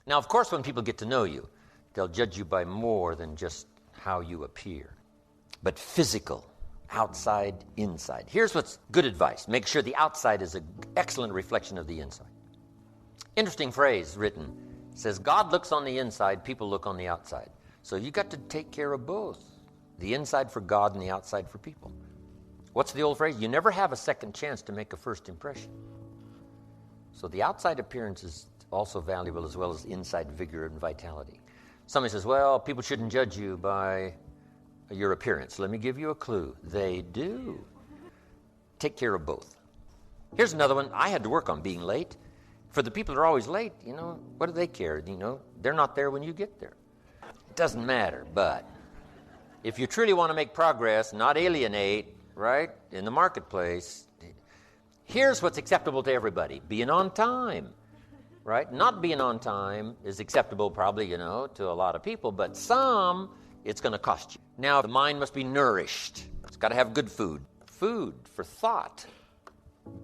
Now, of course, when people get to know you, they'll judge you by more than just how you appear. But physical, outside, inside. Here's what's good advice. Make sure the outside is an excellent reflection of the inside. Interesting phrase written. It says, God looks on the inside, people look on the outside. So you got to take care of both. The inside for God and the outside for people. What's the old phrase? You never have a second chance to make a first impression. So the outside appearance is also valuable as well as inside vigor and vitality. Somebody says, well, people shouldn't judge you by your appearance. Let me give you a clue. They do. Take care of both. Here's another one. I had to work on being late. For the people that are always late, what do they care? They're not there when you get there. It doesn't matter, but if you truly want to make progress, not alienate, right, in the marketplace, here's what's acceptable to everybody. Being on time, right? Not being on time is acceptable probably, to a lot of people, but some, it's going to cost you. Now, the mind must be nourished. It's got to have good food. Food for thought.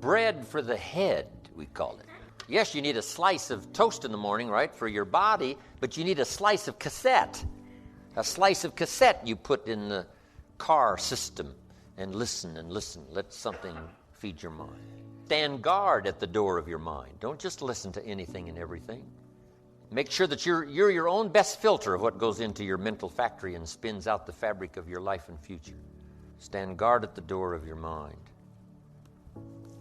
Bread for the head, we call it. Yes, you need a slice of toast in the morning, right, for your body, but you need a slice of cassette. A slice of cassette you put in the car system and listen. Let something feed your mind. Stand guard at the door of your mind. Don't just listen to anything and everything. Make sure that you're your own best filter of what goes into your mental factory and spins out the fabric of your life and future. Stand guard at the door of your mind.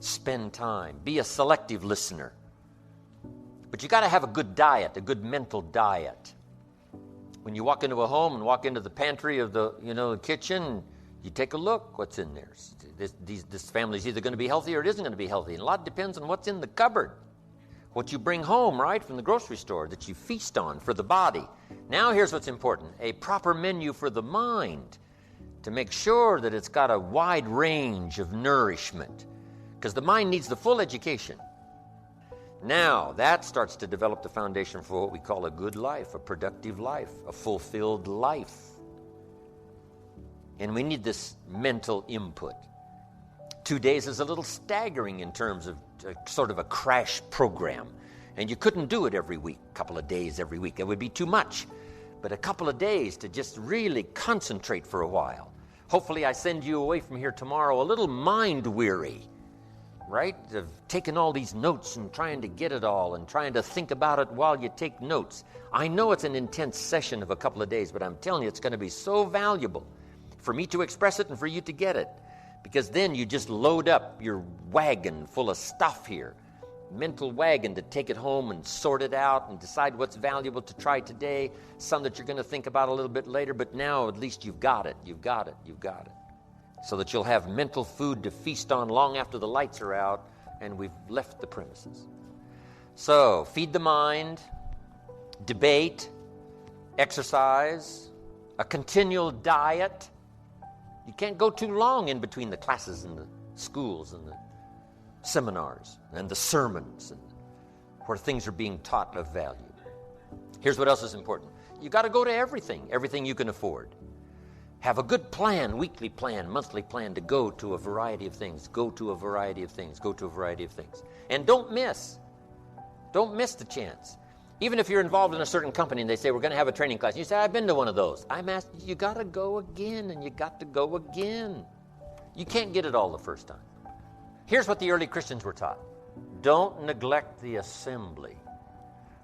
Spend time. Be a selective listener. But you got to have a good diet, a good mental diet. When you walk into a home and walk into the pantry of the kitchen, you take a look what's in there. This family's either going to be healthy or it isn't going to be healthy. And a lot depends on what's in the cupboard. What you bring home, right, from the grocery store that you feast on for the body. Now here's what's important. A proper menu for the mind to make sure that it's got a wide range of nourishment. Because the mind needs the full education. Now, that starts to develop the foundation for what we call a good life, a productive life, a fulfilled life. And we need this mental input. 2 days is a little staggering in terms of sort of a crash program. And you couldn't do it every week, a couple of days every week. It would be too much. But a couple of days to just really concentrate for a while. Hopefully I send you away from here tomorrow a little mind-weary, right? Of taking all these notes and trying to get it all and trying to think about it while you take notes. I know it's an intense session of a couple of days, but I'm telling you, it's going to be so valuable for me to express it and for you to get it. Because then you just load up your wagon full of stuff here. Mental wagon to take it home and sort it out and decide what's valuable to try today, some that you're going to think about a little bit later, but now at least you've got it. So that you'll have mental food to feast on long after the lights are out and we've left the premises. So, feed the mind, debate, exercise, a continual diet. You can't go too long in between the classes and the schools and the seminars and the sermons and where things are being taught of value. Here's what else is important. You got to go to everything you can afford. Have a good plan, weekly plan, monthly plan to go to a variety of things. And don't miss the chance. Even if you're involved in a certain company and they say, we're going to have a training class. And you say, I've been to one of those. I'm asked, you got to go again and you got to go again. You can't get it all the first time. Here's what the early Christians were taught. Don't neglect the assembly.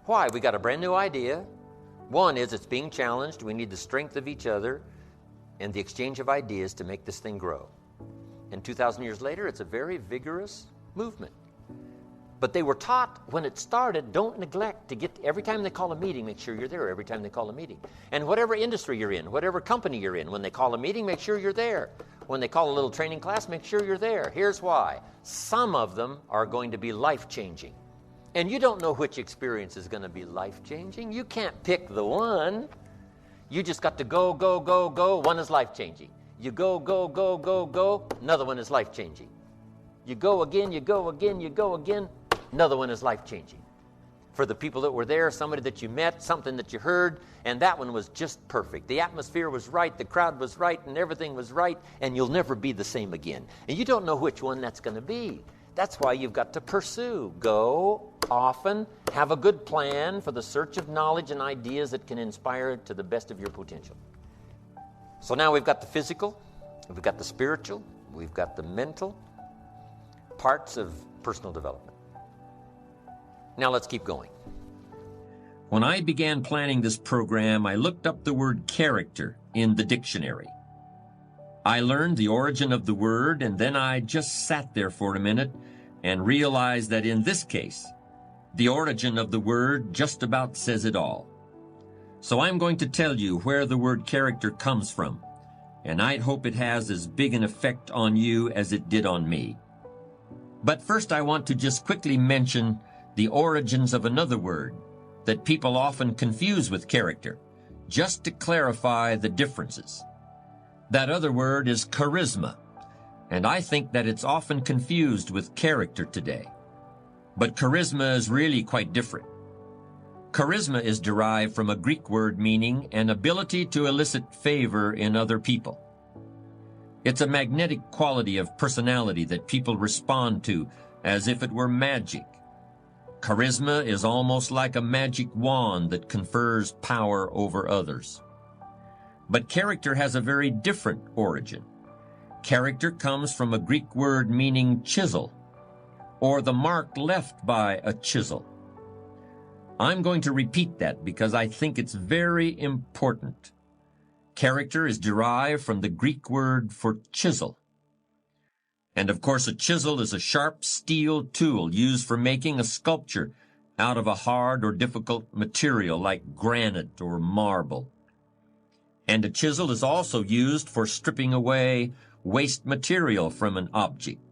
Why? We got a brand new idea. One is it's being challenged. We need the strength of each other and the exchange of ideas to make this thing grow. And 2,000 years later, it's a very vigorous movement. But they were taught when it started, don't neglect to get, every time they call a meeting, make sure you're there every time they call a meeting. And whatever industry you're in, whatever company you're in, when they call a meeting, make sure you're there. When they call a little training class, make sure you're there. Here's why. Some of them are going to be life-changing. And you don't know which experience is going to be life-changing. You can't pick the one. You just got to go. One is life-changing. You go. Another one is life-changing. You go again. Another one is life-changing. For the people that were there, somebody that you met, something that you heard, and that one was just perfect. The atmosphere was right, the crowd was right, and everything was right, and you'll never be the same again. And you don't know which one that's going to be. That's why you've got to pursue. Go often, have a good plan for the search of knowledge and ideas that can inspire to the best of your potential. So now we've got the physical, we've got the spiritual, we've got the mental parts of personal development. Now let's keep going. When I began planning this program, I looked up the word character in the dictionary. I learned the origin of the word, and then I just sat there for a minute and realized that in this case, the origin of the word just about says it all. So I'm going to tell you where the word character comes from, and I'd hope it has as big an effect on you as it did on me. But first I want to just quickly mention the origins of another word that people often confuse with character, just to clarify the differences. That other word is charisma, and I think that it's often confused with character today. But charisma is really quite different. Charisma is derived from a Greek word meaning an ability to elicit favor in other people. It's a magnetic quality of personality that people respond to as if it were magic. Charisma is almost like a magic wand that confers power over others. But character has a very different origin. Character comes from a Greek word meaning chisel, or the mark left by a chisel. I'm going to repeat that because I think it's very important. Character is derived from the Greek word for chisel. And of course, a chisel is a sharp steel tool used for making a sculpture out of a hard or difficult material like granite or marble. And a chisel is also used for stripping away waste material from an object,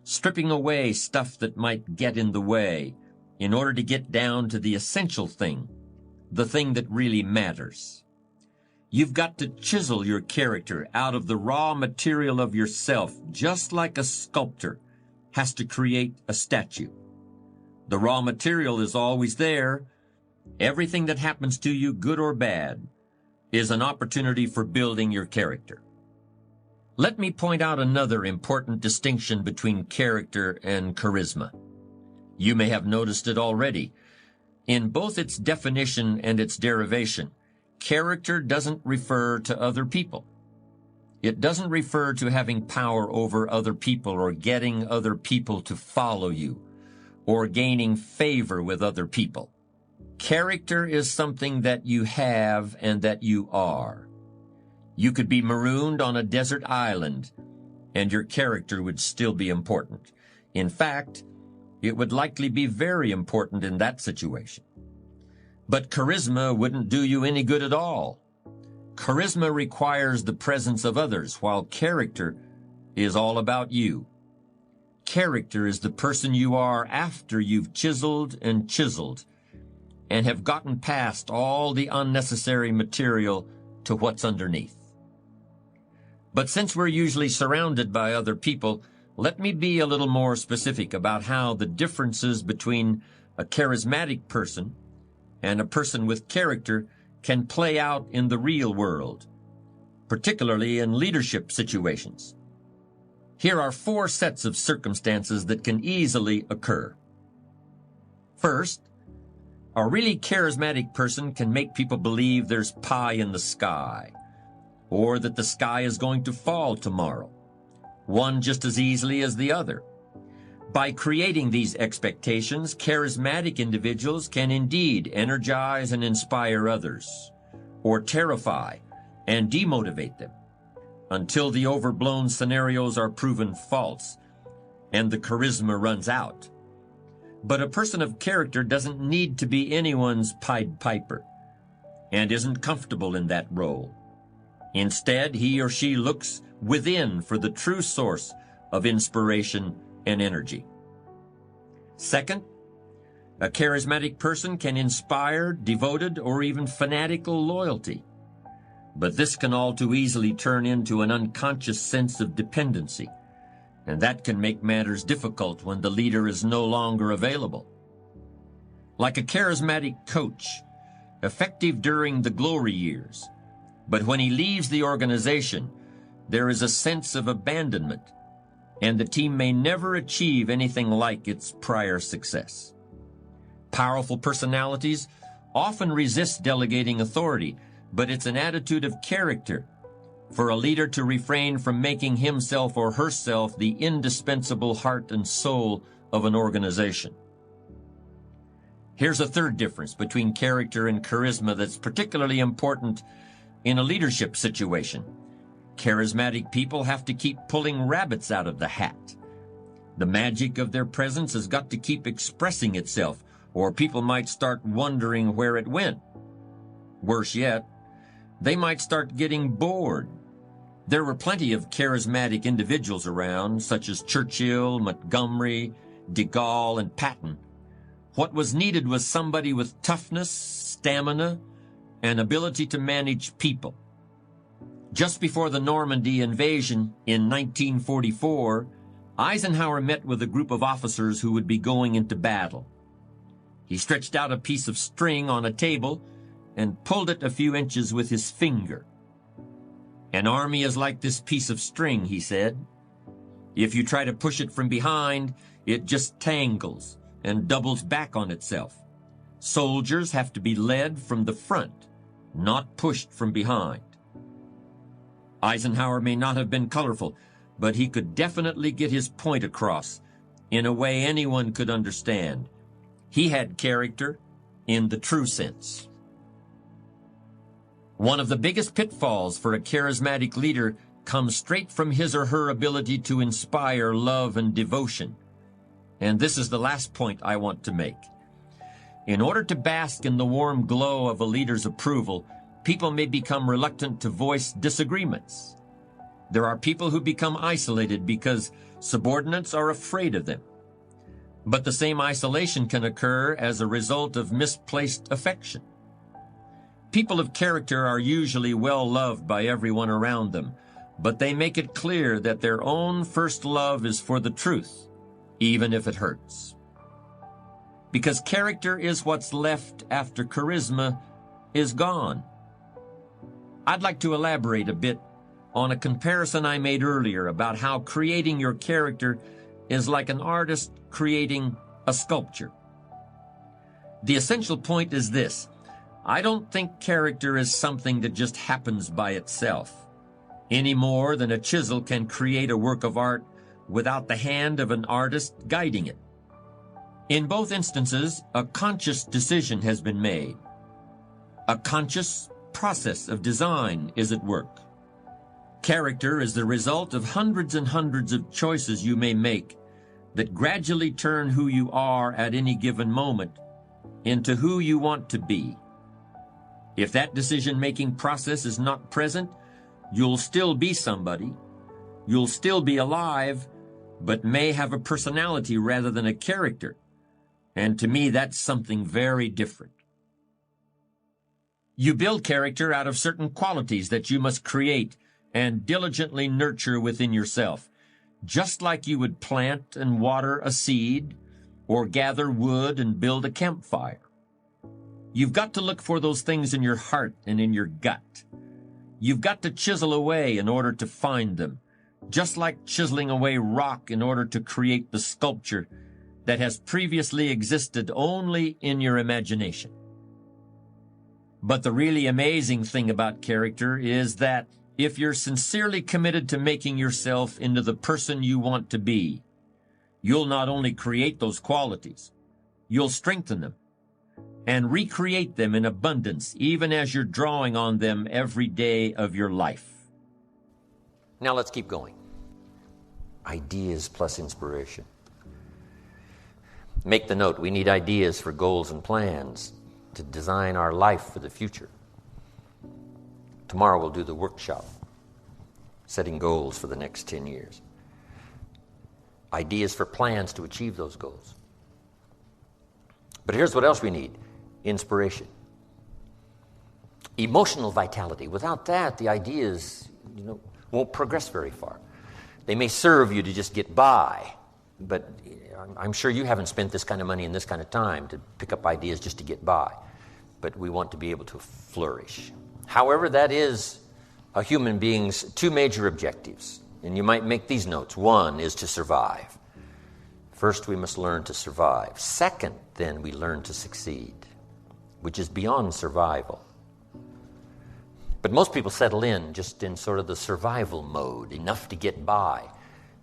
stripping away stuff that might get in the way in order to get down to the essential thing, the thing that really matters. You've got to chisel your character out of the raw material of yourself, just like a sculptor has to create a statue. The raw material is always there. Everything that happens to you, good or bad, is an opportunity for building your character. Let me point out another important distinction between character and charisma. You may have noticed it already. In both its definition and its derivation, character doesn't refer to other people. It doesn't refer to having power over other people or getting other people to follow you or gaining favor with other people. Character is something that you have and that you are. You could be marooned on a desert island, and your character would still be important. In fact, it would likely be very important in that situation. But charisma wouldn't do you any good at all. Charisma requires the presence of others, while character is all about you. Character is the person you are after you've chiseled and have gotten past all the unnecessary material to what's underneath. But since we're usually surrounded by other people, let me be a little more specific about how the differences between a charismatic person and a person with character can play out in the real world, particularly in leadership situations. Here are 4 sets of circumstances that can easily occur. First, a really charismatic person can make people believe there's pie in the sky, or that the sky is going to fall tomorrow, one just as easily as the other. By creating these expectations, charismatic individuals can indeed energize and inspire others, or terrify and demotivate them, until the overblown scenarios are proven false and the charisma runs out. But a person of character doesn't need to be anyone's Pied Piper and isn't comfortable in that role. Instead, he or she looks within for the true source of inspiration and energy. Second, a charismatic person can inspire devoted or even fanatical loyalty. But this can all too easily turn into an unconscious sense of dependency, and that can make matters difficult when the leader is no longer available. Like a charismatic coach, effective during the glory years, but when he leaves the organization, there is a sense of abandonment, and the team may never achieve anything like its prior success. Powerful personalities often resist delegating authority, but it's an attitude of character for a leader to refrain from making himself or herself the indispensable heart and soul of an organization. Here's a third difference between character and charisma that's particularly important in a leadership situation. Charismatic people have to keep pulling rabbits out of the hat. The magic of their presence has got to keep expressing itself, or people might start wondering where it went. Worse yet, they might start getting bored. There were plenty of charismatic individuals around, such as Churchill, Montgomery, de Gaulle, and Patton. What was needed was somebody with toughness, stamina, and ability to manage people. Just before the Normandy invasion in 1944, Eisenhower met with a group of officers who would be going into battle. He stretched out a piece of string on a table and pulled it a few inches with his finger. "An army is like this piece of string," he said. "If you try to push it from behind, it just tangles and doubles back on itself. Soldiers have to be led from the front, not pushed from behind." Eisenhower may not have been colorful, but he could definitely get his point across in a way anyone could understand. He had character in the true sense. One of the biggest pitfalls for a charismatic leader comes straight from his or her ability to inspire love and devotion. And this is the last point I want to make. In order to bask in the warm glow of a leader's approval, people may become reluctant to voice disagreements. There are people who become isolated because subordinates are afraid of them. But the same isolation can occur as a result of misplaced affection. People of character are usually well loved by everyone around them, but they make it clear that their own first love is for the truth, even if it hurts. Because character is what's left after charisma is gone. I'd like to elaborate a bit on a comparison I made earlier about how creating your character is like an artist creating a sculpture. The essential point is this: I don't think character is something that just happens by itself, any more than a chisel can create a work of art without the hand of an artist guiding it. In both instances, a conscious decision has been made. A conscious process of design is at work. Character is the result of hundreds and hundreds of choices you may make that gradually turn who you are at any given moment into who you want to be. If that decision-making process is not present, you'll still be somebody. You'll still be alive, but may have a personality rather than a character. And to me, that's something very different. You build character out of certain qualities that you must create and diligently nurture within yourself, just like you would plant and water a seed or gather wood and build a campfire. You've got to look for those things in your heart and in your gut. You've got to chisel away in order to find them, just like chiseling away rock in order to create the sculpture that has previously existed only in your imagination. But the really amazing thing about character is that if you're sincerely committed to making yourself into the person you want to be, you'll not only create those qualities, you'll strengthen them and recreate them in abundance, even as you're drawing on them every day of your life. Now let's keep going. Ideas plus inspiration. Make the note, we need ideas for goals and plans to design our life for the future. Tomorrow we'll do the workshop, setting goals for the next 10 years. Ideas for plans to achieve those goals. But here's what else we need. Inspiration. Emotional vitality. Without that, the ideas, won't progress very far. They may serve you to just get by, but I'm sure you haven't spent this kind of money and this kind of time to pick up ideas just to get by. But we want to be able to flourish. However, that is a human being's two major objectives And you might make these notes. One is to survive. First, we must learn to survive. Second, then, we learn to succeed, which is beyond survival. But most people settle in just in sort of the survival mode, enough to get by.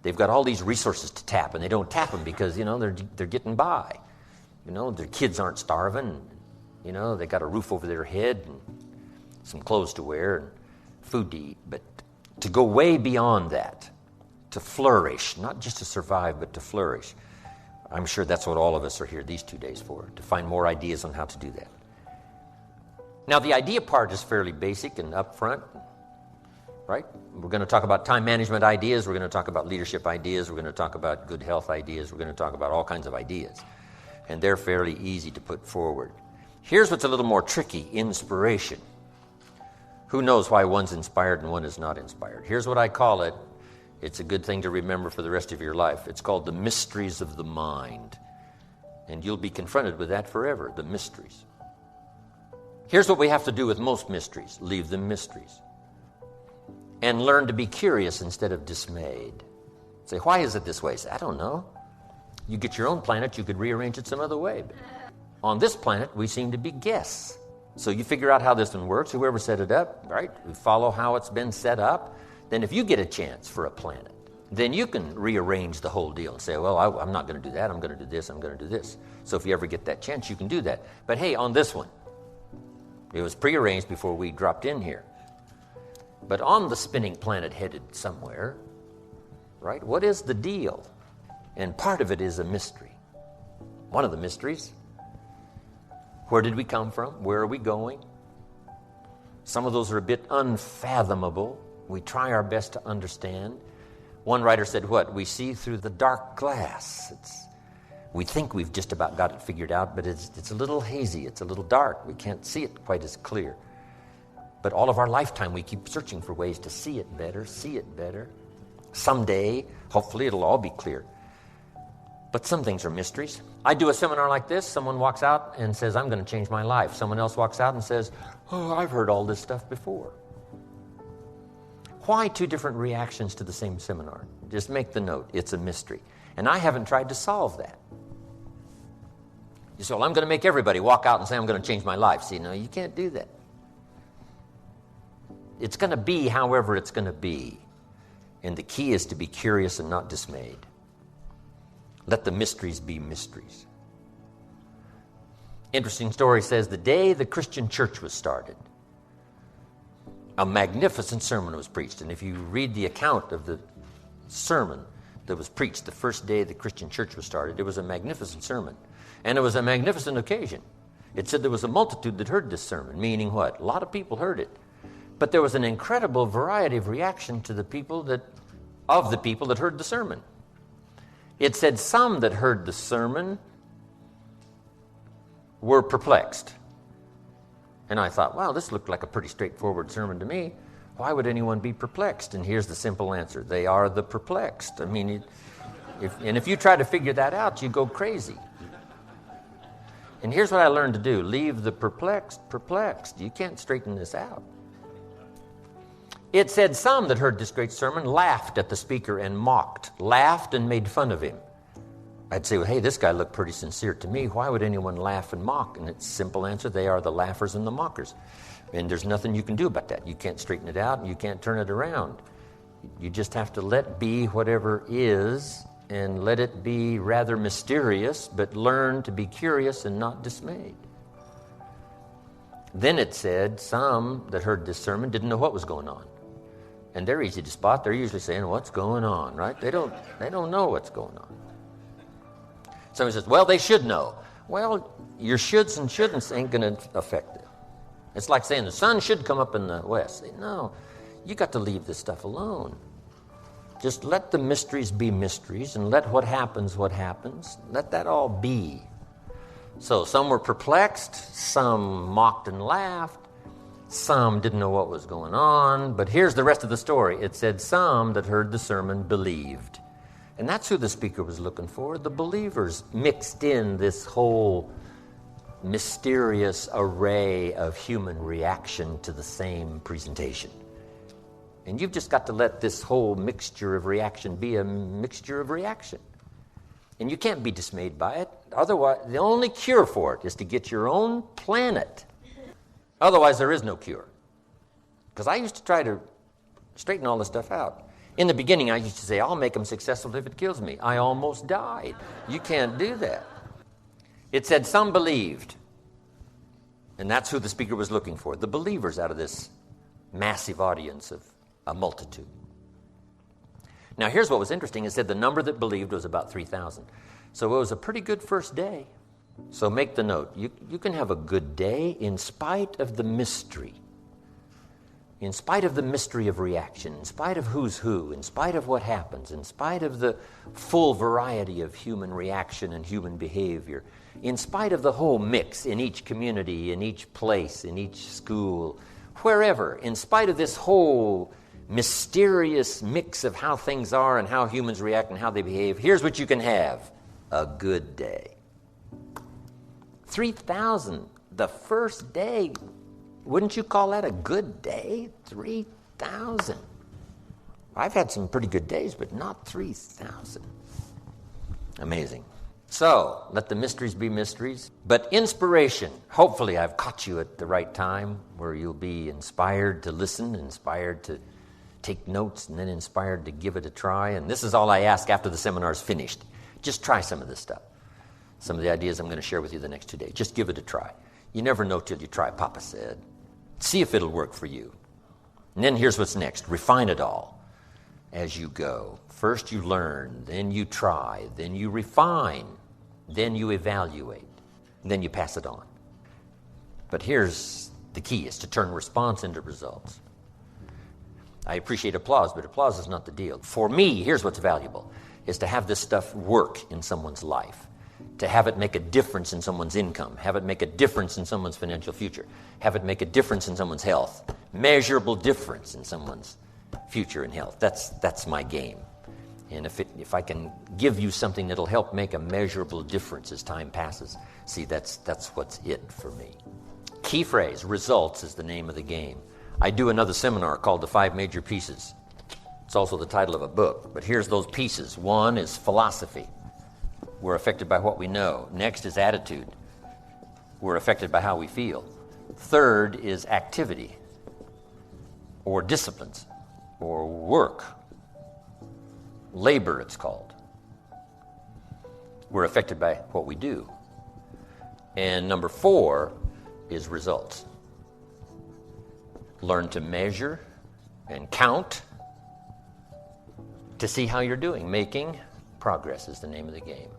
They've got all these resources to tap, and they don't tap them because, they're getting by. Their kids aren't starving. They got a roof over their head and some clothes to wear and food to eat. But to go way beyond that, to flourish, not just to survive, but to flourish. I'm sure that's what all of us are here these 2 days for, to find more ideas on how to do that. Now, the idea part is fairly basic and upfront, right? We're going to talk about time management ideas. We're going to talk about leadership ideas. We're going to talk about good health ideas. We're going to talk about all kinds of ideas. And they're fairly easy to put forward. Here's what's a little more tricky, inspiration. Who knows why one's inspired and one is not inspired? Here's what I call it. It's a good thing to remember for the rest of your life. It's called the mysteries of the mind. And you'll be confronted with that forever, the mysteries. Here's what we have to do with most mysteries. Leave them mysteries. And learn to be curious instead of dismayed. Say, why is it this way? Say, I don't know. You get your own planet, you could rearrange it some other way. But on this planet, we seem to be guests. So you figure out how this one works, whoever set it up, right? We follow how it's been set up. Then if you get a chance for a planet, then you can rearrange the whole deal and say, well, I'm not going to do that. I'm going to do this. I'm going to do this. So if you ever get that chance, you can do that. But hey, on this one, it was prearranged before we dropped in here. But on the spinning planet headed somewhere, right, what is the deal? And part of it is a mystery. One of the mysteries. Where did we come from? Where are we going? Some of those are a bit unfathomable. We try our best to understand. One writer said, what? We see through the dark glass. We think we've just about got it figured out, but it's a little hazy. It's a little dark. We can't see it quite as clear. But all of our lifetime, we keep searching for ways to see it better. Someday, hopefully, it'll all be clear. But some things are mysteries. I do a seminar like this. Someone walks out and says, I'm going to change my life. Someone else walks out and says, oh, I've heard all this stuff before. Why two different reactions to the same seminar? Just make the note. It's a mystery. And I haven't tried to solve that. You say, well, I'm going to make everybody walk out and say, I'm going to change my life. See, no, you can't do that. It's going to be however it's going to be. And the key is to be curious and not dismayed. Let the mysteries be mysteries. Interesting story says the day the Christian church was started, a magnificent sermon was preached. And if you read the account of the sermon that was preached the first day the Christian church was started, it was a magnificent sermon. And it was a magnificent occasion. It said there was a multitude that heard this sermon, meaning what? A lot of people heard it. But there was an incredible variety of reaction to the people that heard the sermon. It said some that heard the sermon were perplexed. And I thought, wow, this looked like a pretty straightforward sermon to me. Why would anyone be perplexed? And here's the simple answer. They are the perplexed. I mean, if you try to figure that out, you go crazy. And here's what I learned to do. Leave the perplexed. You can't straighten this out. It said some that heard this great sermon laughed at the speaker and mocked, laughed and made fun of him. I'd say, well, hey, this guy looked pretty sincere to me. Why would anyone laugh and mock? And it's a simple answer. They are the laughers and the mockers. And there's nothing you can do about that. You can't straighten it out and you can't turn it around. You just have to let be whatever is and let it be rather mysterious, but learn to be curious and not dismayed. Then it said some that heard this sermon didn't know what was going on. And they're easy to spot. They're usually saying, what's going on, right? They don't know what's going on. Somebody says, well, they should know. Well, your shoulds and shouldn'ts ain't going to affect it. It's like saying the sun should come up in the west. No, you got to leave this stuff alone. Just let the mysteries be mysteries and let what happens. Let that all be. So some were perplexed, some mocked and laughed, some didn't know what was going on. But here's the rest of the story. It said some that heard the sermon believed. And that's who the speaker was looking for. The believers mixed in this whole mysterious array of human reaction to the same presentation. And you've just got to let this whole mixture of reaction be a mixture of reaction. And you can't be dismayed by it. Otherwise, the only cure for it is to get your own planet. Otherwise, there is no cure. Because I used to try to straighten all this stuff out. In the beginning, I used to say, I'll make them successful if it kills me. I almost died. You can't do that. It said some believed. And that's who the speaker was looking for, the believers out of this massive audience of a multitude. Now, here's what was interesting. It said the number that believed was about 3,000. So it was a pretty good first day. So make the note. You can have a good day in spite of the mystery. In spite of the mystery of reaction, in spite of who's who, in spite of what happens, in spite of the full variety of human reaction and human behavior, in spite of the whole mix in each community, in each place, in each school, wherever, in spite of this whole mysterious mix of how things are and how humans react and how they behave, here's what you can have: a good day. 3,000 the first day. Wouldn't you call that a good day? 3,000. I've had some pretty good days, but not 3,000. Amazing. So, let the mysteries be mysteries. But inspiration, hopefully I've caught you at the right time where you'll be inspired to listen, inspired to take notes, and then inspired to give it a try. And this is all I ask after the seminar's finished. Just try some of this stuff. Some of the ideas I'm going to share with you the next 2 days. Just give it a try. You never know till you try, Papa said. See if it'll work for you. And then here's what's next. Refine it all as you go. First you learn, then you try, then you refine, then you evaluate, then you pass it on. But here's the key, is to turn response into results. I appreciate applause, but applause is not the deal. For me, here's what's valuable, is to have this stuff work in someone's life. To have it make a difference in someone's income, have it make a difference in someone's financial future, have it make a difference in someone's health, measurable difference in someone's future and health. That's my game. And if I can give you something that'll help make a measurable difference as time passes, see, that's what's it for me. Key phrase, results, is the name of the game. I do another seminar called The 5 Major Pieces. It's also the title of a book, but here's those pieces. One is philosophy. We're affected by what we know. Next is attitude. We're affected by how we feel. Third is activity, or disciplines, or work. Labor, it's called. We're affected by what we do. And number 4 is results. Learn to measure and count to see how you're doing. Making progress is the name of the game.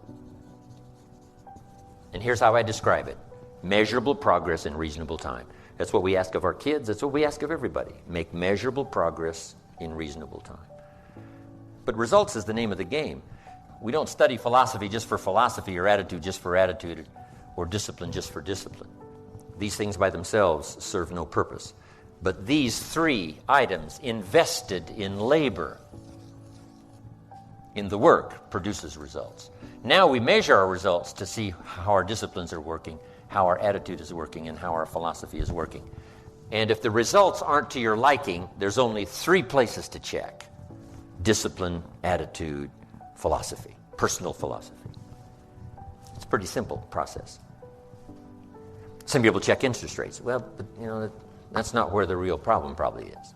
And here's how I describe it. Measurable progress in reasonable time. That's what we ask of our kids. That's what we ask of everybody. Make measurable progress in reasonable time. But results is the name of the game. We don't study philosophy just for philosophy, or attitude just for attitude, or discipline just for discipline. These things by themselves serve no purpose. But these 3 items invested in labor, in the work, produces results. Now we measure our results to see how our disciplines are working, how our attitude is working, and how our philosophy is working. And if the results aren't to your liking, there's only 3 places to check: discipline, attitude, philosophy, personal philosophy. It's a pretty simple process. Some people check interest rates. Well, but, that's not where the real problem probably is.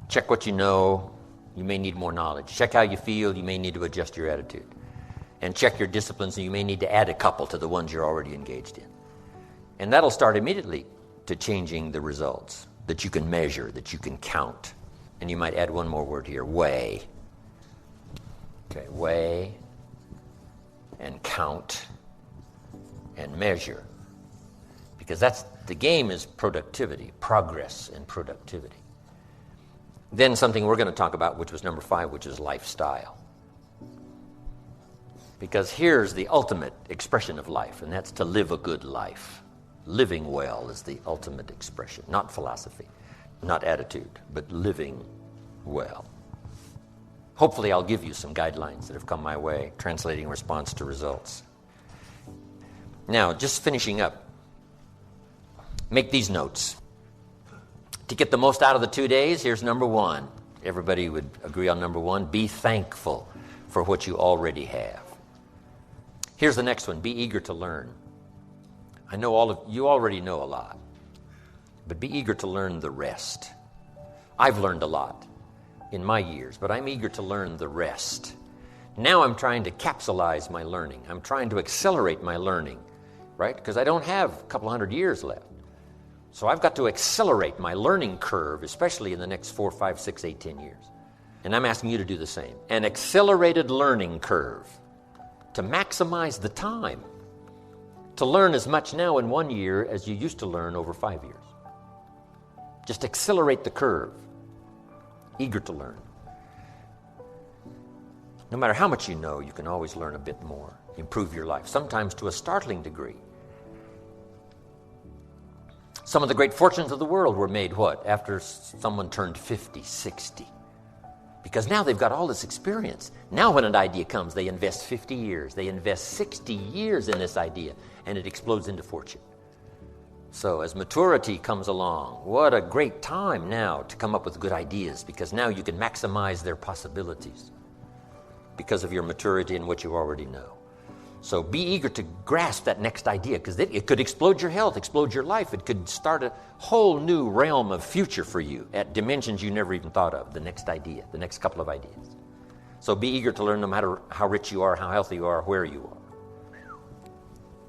Check what you know. You may need more knowledge. Check how you feel. You may need to adjust your attitude. And check your disciplines, and you may need to add a couple to the ones you're already engaged in. And that'll start immediately to changing the results that you can measure, that you can count. And you might add one more word here: weigh. Okay, weigh and count and measure. Because the game is productivity, progress and productivity. Then something we're going to talk about, which was number 5, which is lifestyle. Because here's the ultimate expression of life, and that's to live a good life. Living well is the ultimate expression, not philosophy, not attitude, but living well. Hopefully I'll give you some guidelines that have come my way, translating response to results. Now, just finishing up, make these notes. To get the most out of the 2 days, here's number one. Everybody would agree on number one. Be thankful for what you already have. Here's the next one. Be eager to learn. I know all of you already know a lot, but be eager to learn the rest. I've learned a lot in my years, but I'm eager to learn the rest. Now I'm trying to capsulize my learning. I'm trying to accelerate my learning, right? Because I don't have a couple hundred years left. So I've got to accelerate my learning curve, especially in the next 4, 5, 6, 8, 10 years. And I'm asking you to do the same. An accelerated learning curve to maximize the time to learn as much now in 1 year as you used to learn over 5 years. Just accelerate the curve. Eager to learn. No matter how much you know, you can always learn a bit more. Improve your life, sometimes to a startling degree. Some of the great fortunes of the world were made, what? After someone turned 50, 60. Because now they've got all this experience. Now when an idea comes, they invest 50 years. They invest 60 years in this idea, and it explodes into fortune. So as maturity comes along, what a great time now to come up with good ideas, because now you can maximize their possibilities because of your maturity and what you already know. So be eager to grasp that next idea, because it could explode your health, explode your life. It could start a whole new realm of future for you at dimensions you never even thought of, the next idea, the next couple of ideas. So be eager to learn no matter how rich you are, how healthy you are, where you are.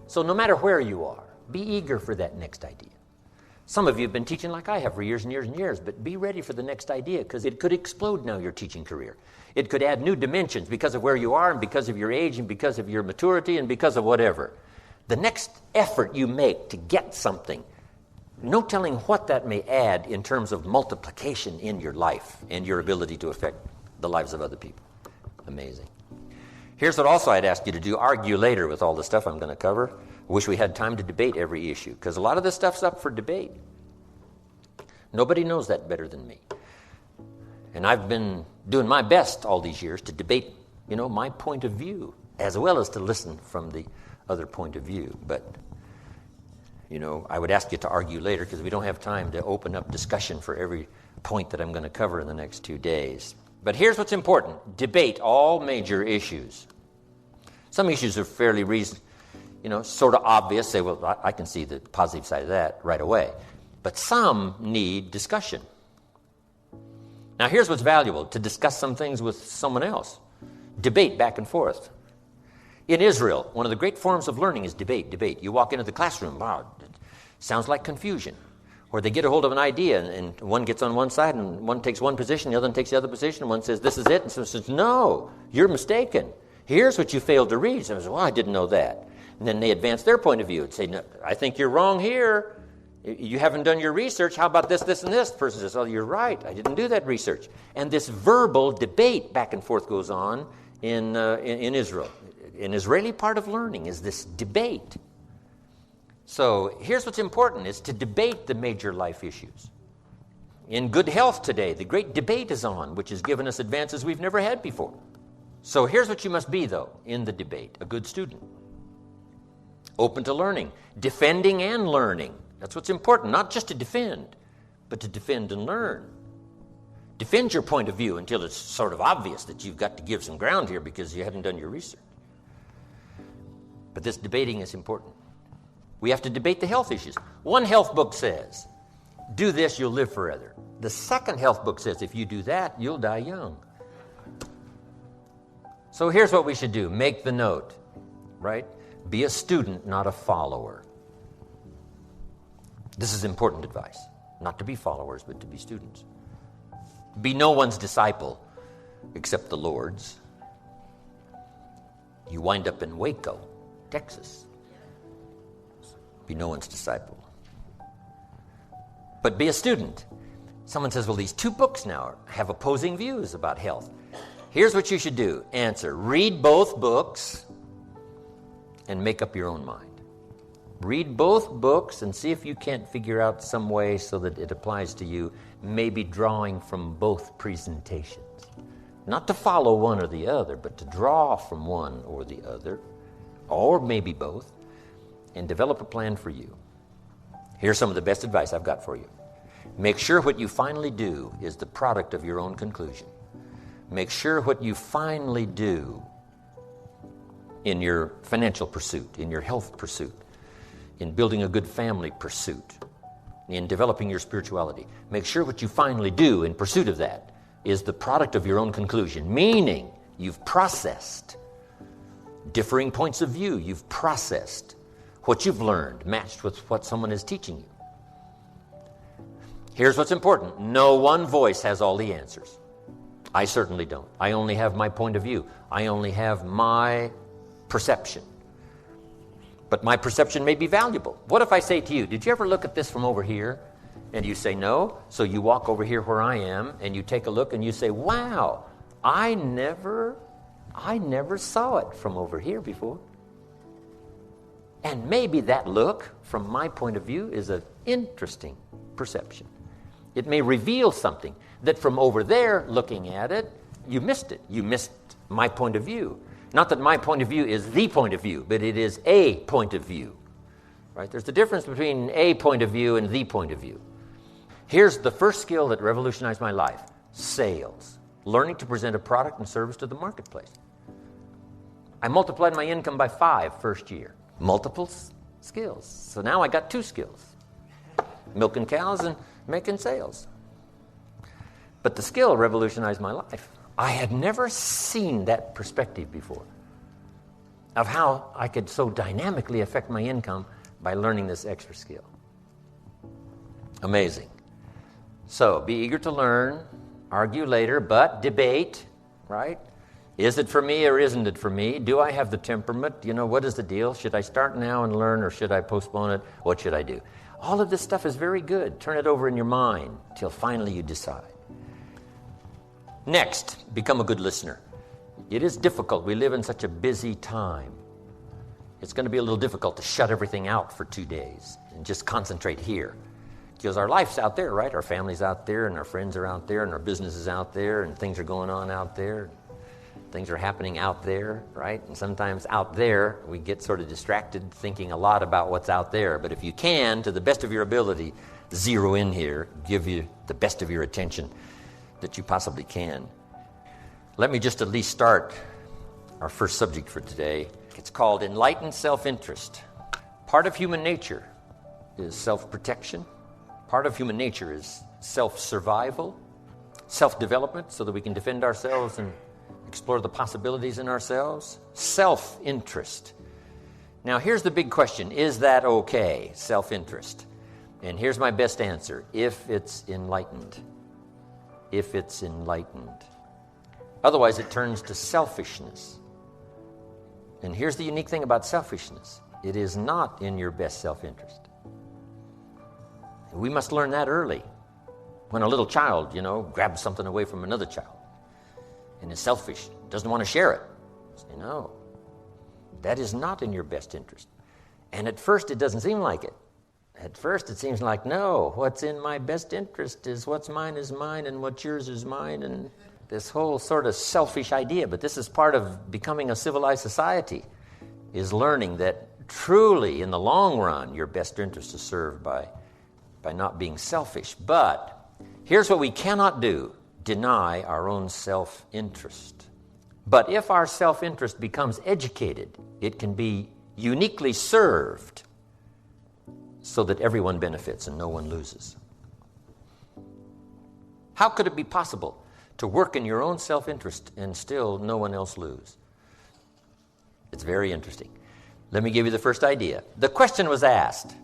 So no matter where you are, be eager for that next idea. Some of you have been teaching like I have for years and years and years, but be ready for the next idea, because it could explode now your teaching career. It could add new dimensions because of where you are and because of your age and because of your maturity and because of whatever. The next effort you make to get something, no telling what that may add in terms of multiplication in your life and your ability to affect the lives of other people. Amazing. Here's what also I'd ask you to do. Argue later with all the stuff I'm going to cover. I wish we had time to debate every issue, because a lot of this stuff's up for debate. Nobody knows that better than me. And I've been doing my best all these years to debate, my point of view, as well as to listen from the other point of view. But, I would ask you to argue later, because we don't have time to open up discussion for every point that I'm going to cover in the next 2 days. But here's what's important. Debate all major issues. Some issues are fairly sort of obvious. Say, well, I can see the positive side of that right away. But some need discussion. Now, here's what's valuable, to discuss some things with someone else. Debate back and forth. In Israel, one of the great forms of learning is debate. You walk into the classroom, wow, it sounds like confusion. Or they get a hold of an idea, and one gets on one side, and one takes one position, the other one takes the other position, and one says, this is it, and someone says, no, you're mistaken. Here's what you failed to read. Someone says, well, I didn't know that. And then they advance their point of view and say, no, I think you're wrong here. You haven't done your research. How about this, this, and this? The person says, oh, you're right. I didn't do that research. And this verbal debate back and forth goes on in Israel. An Israeli part of learning is this debate. So here's what's important, is to debate the major life issues. In good health today, the great debate is on, which has given us advances we've never had before. So here's what you must be, though, in the debate: a good student. Open to learning, defending and learning. That's what's important, not just to defend, but to defend and learn. Defend your point of view until it's sort of obvious that you've got to give some ground here because you haven't done your research. But this debating is important. We have to debate the health issues. One health book says, do this, you'll live forever. The second health book says, if you do that, you'll die young. So here's what we should do. Make the note, right? Be a student, not a follower. This is important advice. Not to be followers, but to be students. Be no one's disciple except the Lord's. You wind up in Waco, Texas. Be no one's disciple. But be a student. Someone says, well, these 2 books now have opposing views about health. Here's what you should do. Answer. Read both books and make up your own mind. Read both books and see if you can't figure out some way so that it applies to you, maybe drawing from both presentations. Not to follow one or the other, but to draw from one or the other, or maybe both, and develop a plan for you. Here's some of the best advice I've got for you. Make sure what you finally do is the product of your own conclusion. Make sure what you finally do in your financial pursuit, in your health pursuit, in building a good family pursuit, in developing your spirituality. Make sure what you finally do in pursuit of that is the product of your own conclusion, meaning you've processed differing points of view. You've processed what you've learned, matched with what someone is teaching you. Here's what's important. No one voice has all the answers. I certainly don't. I only have my point of view. I only have my perception. But my perception may be valuable. What if I say to you, did you ever look at this from over here? And you say no. So you walk over here where I am and you take a look and you say, wow, I never saw it from over here before. And maybe that look, from my point of view, is an interesting perception. It may reveal something that from over there, looking at it, you missed it. You missed my point of view. Not that my point of view is the point of view, but it is a point of view. Right? There's a difference between a point of view and the point of view. Here's the first skill that revolutionized my life: sales. Learning to present a product and service to the marketplace. I multiplied my income by 5 first year. Multiple skills. So now I got 2 skills. Milking cows and making sales. But the skill revolutionized my life. I had never seen that perspective before of how I could so dynamically affect my income by learning this extra skill. Amazing. So be eager to learn, argue later, but debate, right? Is it for me or isn't it for me? Do I have the temperament? What is the deal? Should I start now and learn, or should I postpone it? What should I do? All of this stuff is very good. Turn it over in your mind till finally you decide. Next, become a good listener. It is difficult. We live in such a busy time. It's going to be a little difficult to shut everything out for 2 days and just concentrate here. Because our life's out there, right? Our family's out there, and our friends are out there, and our business is out there, and things are going on out there. Things are happening out there, right? And sometimes out there, we get sort of distracted thinking a lot about what's out there. But if you can, to the best of your ability, zero in here, give you the best of your attention that you possibly can. Let me just at least start our first subject for today. It's called Enlightened Self-Interest. Part of human nature is self-protection. Part of human nature is self-survival, self-development so that we can defend ourselves and explore the possibilities in ourselves. Self-interest. Now, here's the big question. Is that okay, self-interest? And here's my best answer. If it's enlightened. If it's enlightened. Otherwise, it turns to selfishness. And here's the unique thing about selfishness. It is not in your best self-interest. We must learn that early. When a little child, grabs something away from another child and is selfish, doesn't want to share it. Say, no, that is not in your best interest. And at first, it doesn't seem like it. At first, it seems like, no, what's in my best interest is what's mine is mine and what's yours is mine, and this whole sort of selfish idea. But this is part of becoming a civilized society, is learning that truly, in the long run, your best interest is served by not being selfish. But here's what we cannot do: deny our own self-interest. But if our self-interest becomes educated, it can be uniquely served so that everyone benefits and no one loses. How could it be possible to work in your own self-interest and still no one else lose? It's very interesting. Let me give you the first idea. The question was asked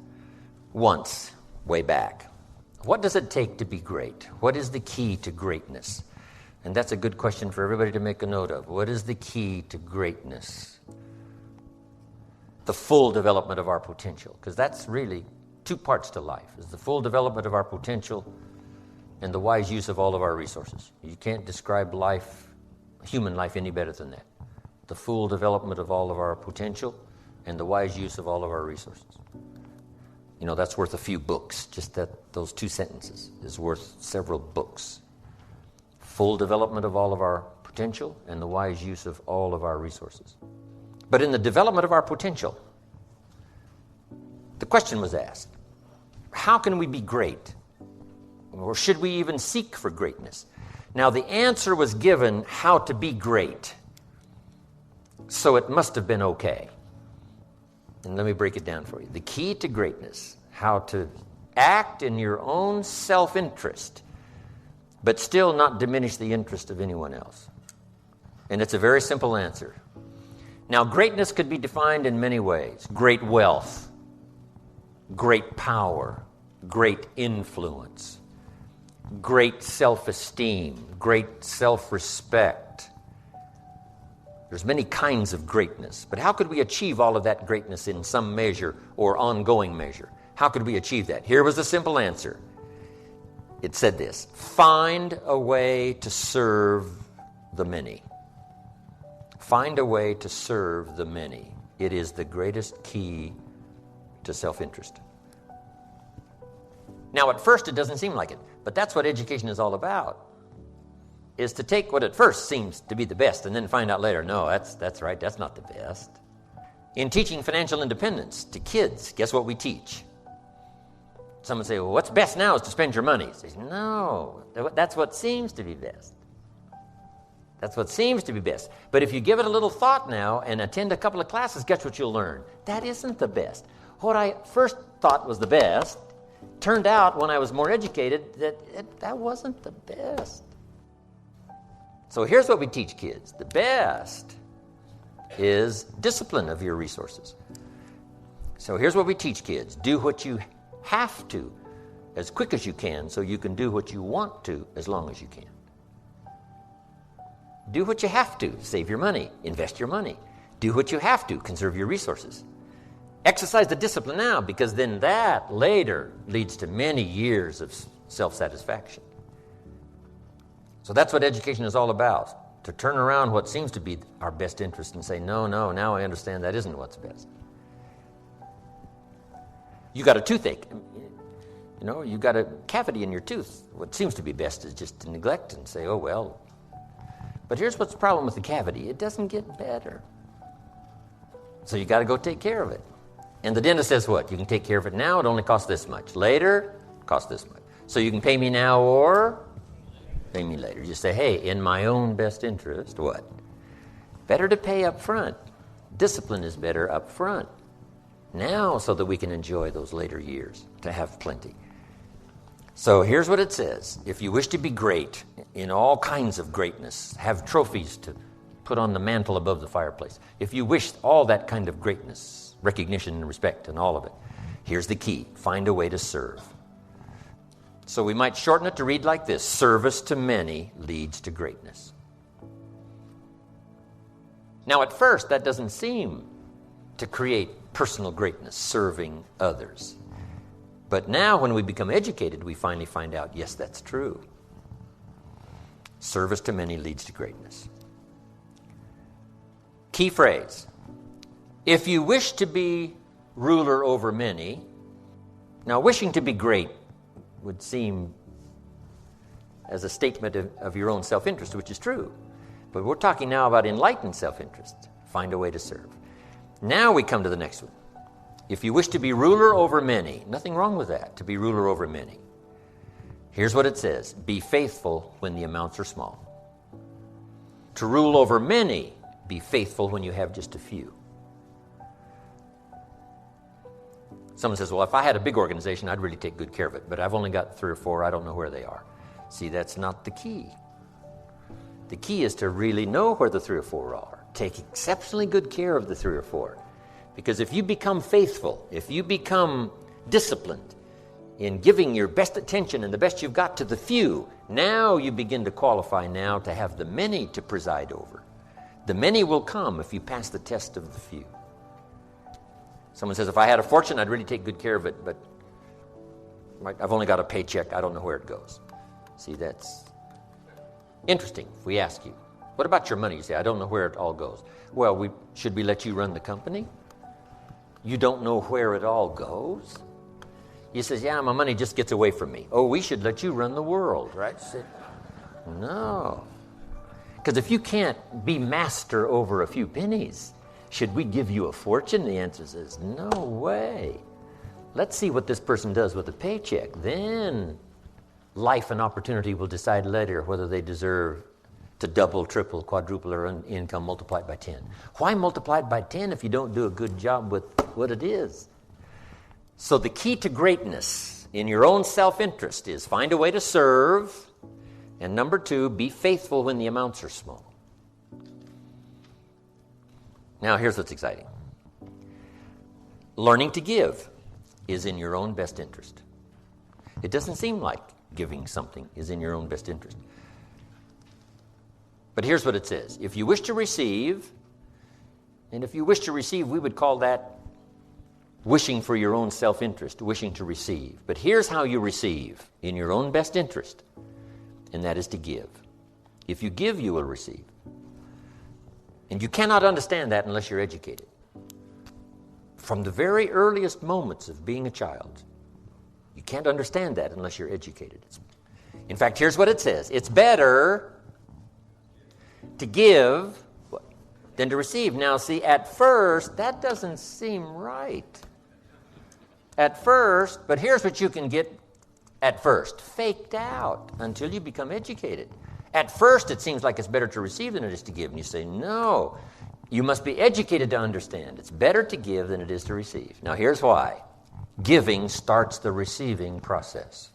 once, way back. What does it take to be great? What is the key to greatness? And that's a good question for everybody to make a note of. What is the key to greatness? The full development of our potential, because that's really 2 parts to life, is the full development of our potential and the wise use of all of our resources. You can't describe life, human life, any better than that. The full development of all of our potential and the wise use of all of our resources. That's worth a few books. Just those 2 sentences is worth several books. Full development of all of our potential and the wise use of all of our resources. But in the development of our potential, the question was asked, how can we be great? Or should we even seek for greatness? Now, the answer was given how to be great. So it must have been okay. And let me break it down for you. The key to greatness, how to act in your own self-interest, but still not diminish the interest of anyone else. And it's a very simple answer. Now, greatness could be defined in many ways. Great wealth, great power, great influence, great self-esteem, great self-respect. There's many kinds of greatness. But how could we achieve all of that greatness in some measure or ongoing measure? How could we achieve that? Here was the simple answer. It said this: find a way to serve the many. Find a way to serve the many. It is the greatest key to self-interest. Now, at first, it doesn't seem like it, but that's what education is all about, is to take what at first seems to be the best and then find out later, no, that's right, that's not the best. In teaching financial independence to kids, guess what we teach? Someone say, well, what's best now is to spend your money. Say, no, that's what seems to be best. That's what seems to be best. But if you give it a little thought now and attend a couple of classes, guess what you'll learn? That isn't the best. What I first thought was the best turned out, when I was more educated, that wasn't the best. So here's what we teach kids. The best is discipline of your resources. So here's what we teach kids. Do what you have to as quick as you can so you can do what you want to as long as you can. Do what you have to. Save your money. Invest your money. Do what you have to. Conserve your resources. Exercise the discipline now, because then that later leads to many years of self-satisfaction. So that's what education is all about, to turn around what seems to be our best interest and say, no, now I understand that isn't what's best. You got a toothache. You got a cavity in your tooth. What seems to be best is just to neglect and say, oh, well. But here's what's the problem with the cavity. It doesn't get better. So you got to go take care of it. And the dentist says what? You can take care of it now, it only costs this much. Later, it costs this much. So you can pay me now or pay me later. You say, hey, in my own best interest, what? Better to pay up front. Discipline is better up front. Now, so that we can enjoy those later years, to have plenty. So here's what it says. If you wish to be great in all kinds of greatness, have trophies to put on the mantle above the fireplace. If you wish all that kind of greatness, recognition and respect and all of it, here's the key. Find a way to serve. So we might shorten it to read like this: service to many leads to greatness. Now, at first, that doesn't seem to create personal greatness, serving others. But now, when we become educated, we finally find out, yes, that's true. Service to many leads to greatness. Key phrase: if you wish to be ruler over many. Now, wishing to be great would seem as a statement of your own self-interest, which is true. But we're talking now about enlightened self-interest. Find a way to serve. Now we come to the next one. If you wish to be ruler over many, nothing wrong with that, to be ruler over many. Here's what it says: be faithful when the amounts are small. To rule over many, be faithful when you have just a few. Someone says, well, if I had a big organization, I'd really take good care of it, but I've only got 3 or 4, I don't know where they are. See, that's not the key. The key is to really know where the 3 or 4 are. Take exceptionally good care of the 3 or 4. Because if you become faithful, if you become disciplined in giving your best attention and the best you've got to the few, now you begin to qualify now to have the many to preside over. The many will come if you pass the test of the few. Someone says, if I had a fortune, I'd really take good care of it, but I've only got a paycheck. I don't know where it goes. See, that's interesting if we ask you, what about your money? You say, I don't know where it all goes. Well, should we let you run the company? You don't know where it all goes? He says, yeah, my money just gets away from me. Oh, we should let you run the world, right? Say, no. Because if you can't be master over a few pennies, should we give you a fortune? The answer is no way. Let's see what this person does with a paycheck. Then Life and opportunity will decide later whether they deserve to double, triple, quadruple their income multiplied by 10. Why multiply it by 10 if you don't do a good job with what it is? So the key to greatness in your own self-interest is find a way to serve, and number 2, be faithful when the amounts are small. Now here's what's exciting. Learning to give is in your own best interest. It doesn't seem like giving something is in your own best interest. But here's what it says. If you wish to receive, and if you wish to receive, we would call that wishing for your own self-interest, wishing to receive. But here's how you receive in your own best interest, and that is to give. If you give, you will receive. And you cannot understand that unless you're educated. From the very earliest moments of being a child, you can't understand that unless you're educated. In fact, here's what it says. It's better to give than to receive. Now, see, at first, that doesn't seem right. At first, but here's what you can get at first. Faked out until you become educated. At first, it seems like it's better to receive than it is to give. And you say, no, you must be educated to understand. It's better to give than it is to receive. Now, here's why. Giving starts the receiving process.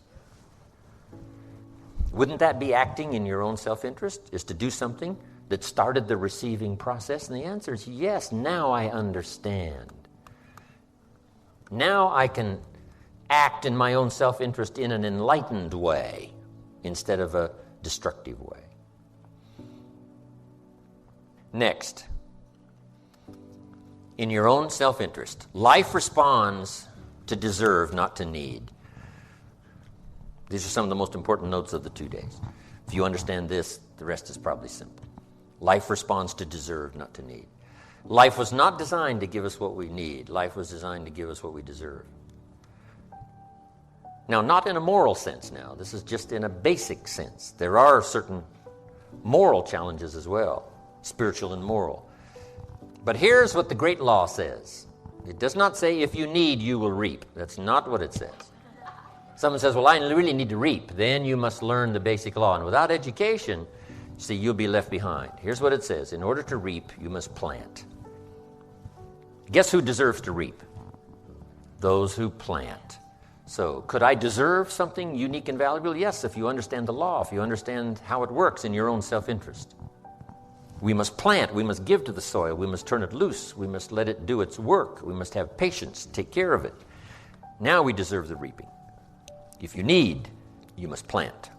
Wouldn't that be acting in your own self-interest, is to do something that started the receiving process? And the answer is yes, now I understand. Now I can act in my own self-interest in an enlightened way instead of a destructive way. Next, in your own self-interest, life responds to deserve, not to need. These are some of the most important notes of the 2 days. If you understand this, the rest is probably simple. Life responds to deserve, not to need. Life was not designed to give us what we need. Life was designed to give us what we deserve. Now, not in a moral sense now. This is just in a basic sense. There are certain moral challenges as well, spiritual and moral. But here's what the great law says. It does not say, if you need, you will reap. That's not what it says. Someone says, well, I really need to reap. Then you must learn the basic law. And without education, see, you'll be left behind. Here's what it says. In order to reap, you must plant. Guess who deserves to reap? Those who plant. So, could I deserve something unique and valuable? Yes, if you understand the law, if you understand how it works in your own self-interest. We must plant, we must give to the soil, we must turn it loose, we must let it do its work, we must have patience, take care of it. Now we deserve the reaping. If you need, you must plant.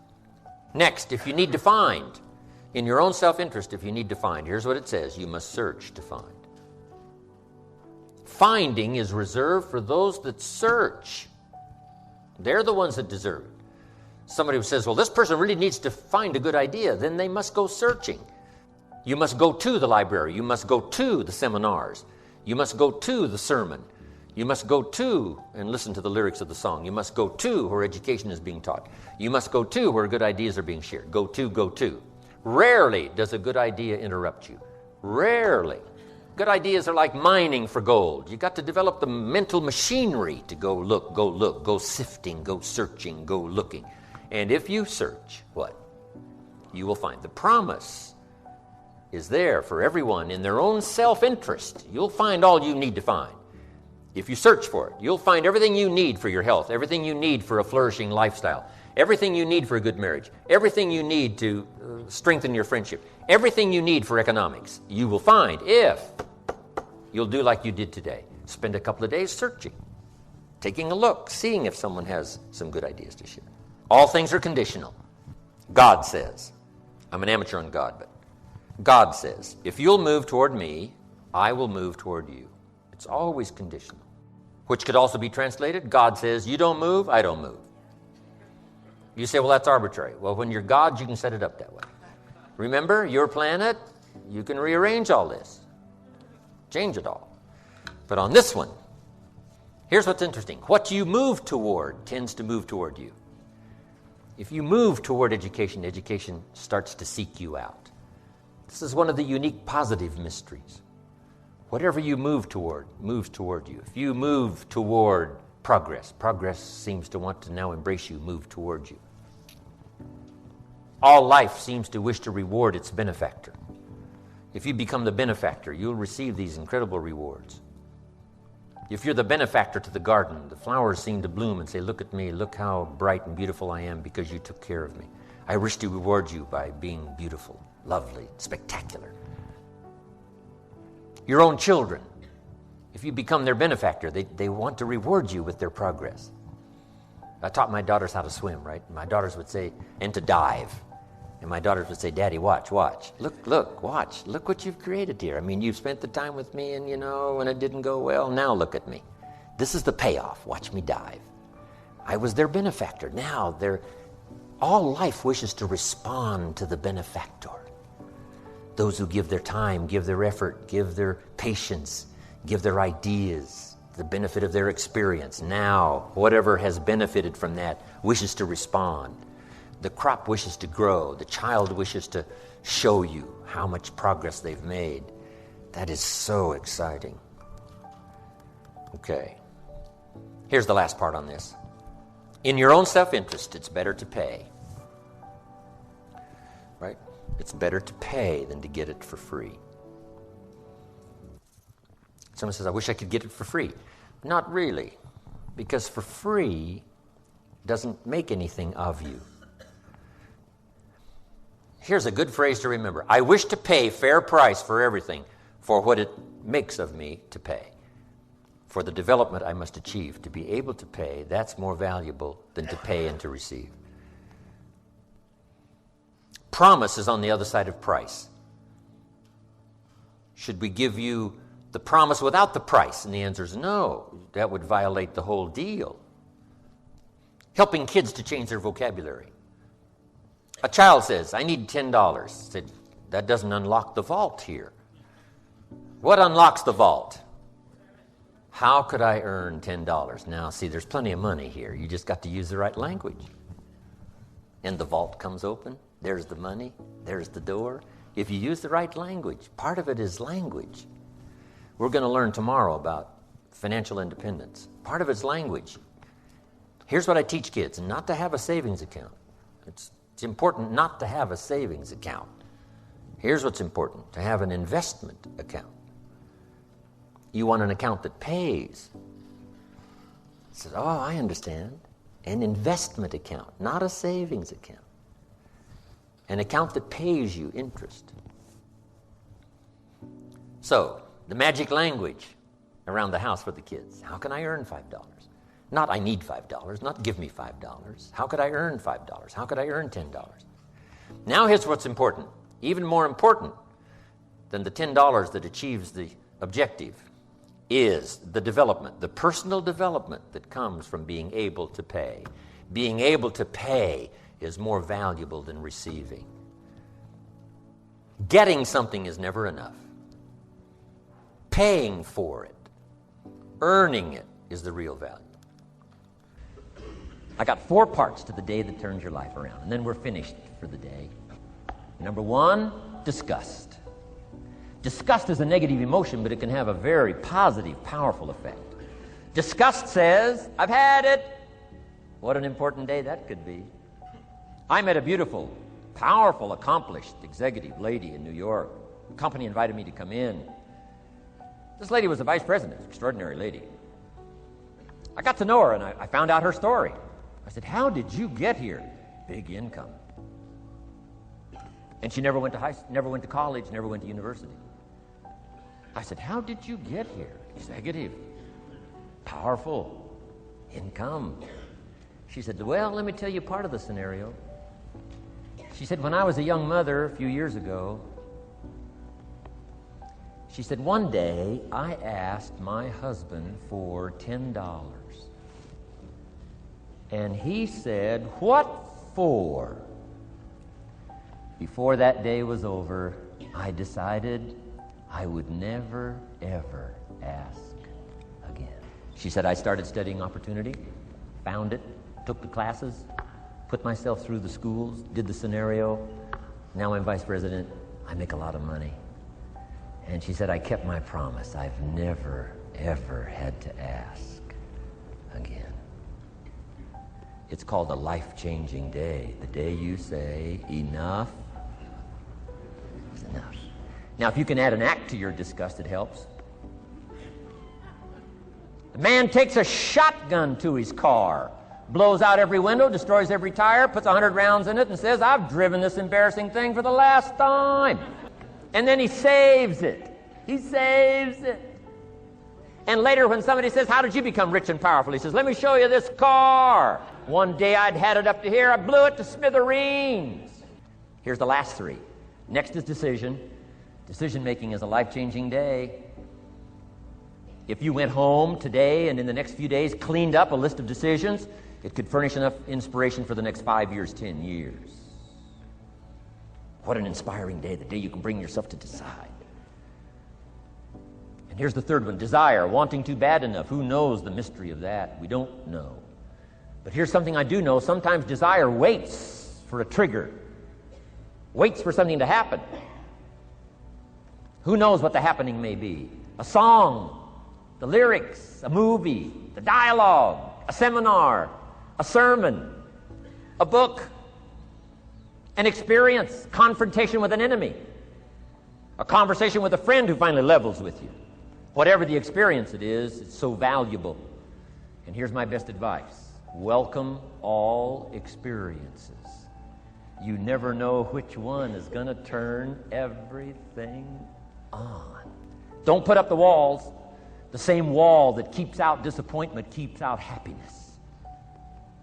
Next, if you need to find, in your own self-interest, if you need to find, here's what it says, you must search to find. Finding is reserved for those that search. They're the ones that deserve it. Somebody who says, well, this person really needs to find a good idea, then they must go searching. You must go to the library. You must go to the seminars. You must go to the sermon. You must go to and listen to the lyrics of the song. You must go to where education is being taught. You must go to where good ideas are being shared. Go to, go to. Rarely does a good idea interrupt you. Rarely. Good ideas are like mining for gold. You've got to develop the mental machinery to go look, go sifting, go searching, go looking. And if you search, what? You will find. The promise is there for everyone in their own self-interest. You'll find all you need to find. If you search for it, you'll find everything you need for your health, everything you need for a flourishing lifestyle, everything you need for a good marriage, everything you need to strengthen your friendship, everything you need for economics, you will find if you'll do like you did today. Spend a couple of days searching, taking a look, seeing if someone has some good ideas to share. All things are conditional. God says, I'm an amateur on God, but God says, if you'll move toward me, I will move toward you. It's always conditional. Which could also be translated, God says, you don't move, I don't move. You say, well, that's arbitrary. Well, when you're God, you can set it up that way. Remember, your planet, you can rearrange all this. Change it all. But on this one, here's what's interesting. What you move toward tends to move toward you. If you move toward education, education starts to seek you out. This is one of the unique positive mysteries. Whatever you move toward moves toward you. If you move toward progress, progress seems to want to now embrace you, move toward you. All life seems to wish to reward its benefactor. If you become the benefactor, you'll receive these incredible rewards. If you're the benefactor to the garden, the flowers seem to bloom and say, look at me, look how bright and beautiful I am because you took care of me. I wish to reward you by being beautiful, lovely, spectacular. Your own children, if you become their benefactor, they want to reward you with their progress. I taught my daughters how to swim, right? My daughters would say, and to dive. And my daughters would say, Daddy, watch. Look, watch. Look what you've created here. I mean, you've spent the time with me and, when it didn't go well, now look at me. This is the payoff. Watch me dive. I was their benefactor. Now all life wishes to respond to the benefactor. Those who give their time, give their effort, give their patience, give their ideas, the benefit of their experience. Now, whatever has benefited from that wishes to respond. The crop wishes to grow. The child wishes to show you how much progress they've made. That is so exciting. Okay. Here's the last part on this. In your own self-interest, it's better to pay. Right? It's better to pay than to get it for free. Someone says, I wish I could get it for free. Not really. Because for free doesn't make anything of you. Here's a good phrase to remember. I wish to pay fair price for everything, for what it makes of me to pay. For the development I must achieve, to be able to pay, that's more valuable than to pay and to receive. Promise is on the other side of price. Should we give you the promise without the price? And the answer is no. That would violate the whole deal. Helping kids to change their vocabulary. A child says, I need $10. Said, that doesn't unlock the vault here. What unlocks the vault? How could I earn $10? Now, see, there's plenty of money here. You just got to use the right language. And the vault comes open. There's the money. There's the door. If you use the right language, part of it is language. We're going to learn tomorrow about financial independence. Part of it's language. Here's what I teach kids, not to have a savings account. It's important not to have a savings account. Here's what's important, to have an investment account. You want an account that pays. I said, oh, I understand. An investment account, not a savings account. An account that pays you interest. So, the magic language around the house for the kids. How can I earn $5? Not I need $5, not give me $5. How could I earn $5? How could I earn $10? Now here's what's important. Even more important than the $10 that achieves the objective is the development, the personal development that comes from being able to pay. Being able to pay is more valuable than receiving. Getting something is never enough. Paying for it, earning it is the real value. I got 4 parts to the day that turns your life around, and then we're finished for the day. Number 1, disgust. Disgust is a negative emotion, but it can have a very positive, powerful effect. Disgust says, I've had it. What an important day that could be. I met a beautiful, powerful, accomplished executive lady in New York. The company invited me to come in. This lady was a vice president, extraordinary lady. I got to know her, and I found out her story. I said, how did you get here? Big income. And she never went to college, never went to university. I said, how did you get here? Executive, powerful, income. She said, well, let me tell you part of the scenario. She said, when I was a young mother a few years ago, she said, one day I asked my husband for $10. And he said, what for? Before that day was over, I decided I would never, ever ask again. She said, I started studying opportunity, found it, took the classes, put myself through the schools, did the scenario. Now I'm vice president. I make a lot of money. And she said, I kept my promise. I've never, ever had to ask again. It's called a life-changing day. The day you say, enough is enough. Now, if you can add an act to your disgust, it helps. The man takes a shotgun to his car, blows out every window, destroys every tire, puts 100 rounds in it, and says, I've driven this embarrassing thing for the last time. And then he saves it. He saves it. And later when somebody says, how did you become rich and powerful? He says, let me show you this car. One day I'd had it up to here. I blew it to smithereens. Here's the last three. Next is decision. Decision making is a life-changing day. If you went home today and in the next few days cleaned up a list of decisions, it could furnish enough inspiration for the next 5 years, 10 years. What an inspiring day, the day you can bring yourself to decide. And here's the third one, desire, wanting too bad enough. Who knows the mystery of that? We don't know. But here's something I do know. Sometimes desire waits for a trigger, waits for something to happen. Who knows what the happening may be? A song, the lyrics, a movie, the dialogue, a seminar, a sermon, a book, an experience, confrontation with an enemy, a conversation with a friend who finally levels with you. Whatever the experience it is, it's so valuable. And here's my best advice. Welcome all experiences. You never know which one is going to turn everything on. Don't put up the walls. The same wall that keeps out disappointment keeps out happiness.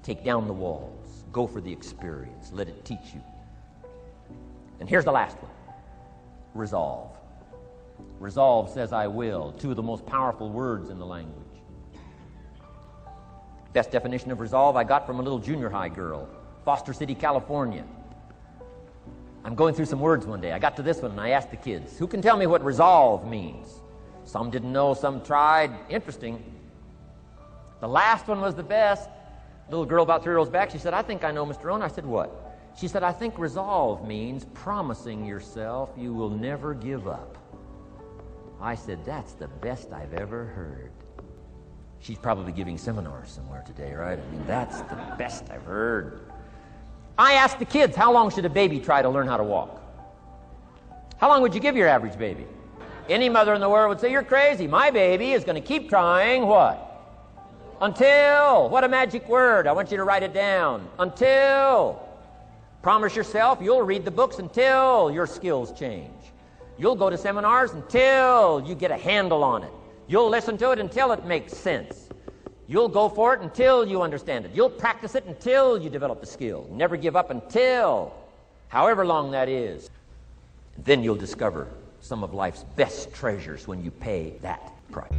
Take down the walls. Go for the experience. Let it teach you. And here's the last one. Resolve. Resolve says I will. Two of the most powerful words in the language. Best definition of resolve I got from a little junior high girl, Foster City, California. I'm going through some words one day. I got to this one and I asked the kids, who can tell me what resolve means? Some didn't know, some tried. Interesting. The last one was the best. Little girl about 3 rows back, she said, I think I know, Mr. Rohn. I said, what? She said, I think resolve means promising yourself you will never give up. I said, that's the best I've ever heard. She's probably giving seminars somewhere today, right? I mean, that's the best I've heard. I asked the kids, how long should a baby try to learn how to walk? How long would you give your average baby? Any mother in the world would say, you're crazy. My baby is going to keep trying what? Until. What a magic word. I want you to write it down. Until. Promise yourself you'll read the books until your skills change. You'll go to seminars until you get a handle on it. You'll listen to it until it makes sense. You'll go for it until you understand it. You'll practice it until you develop the skill. Never give up until, however long that is. Then you'll discover some of life's best treasures when you pay that price.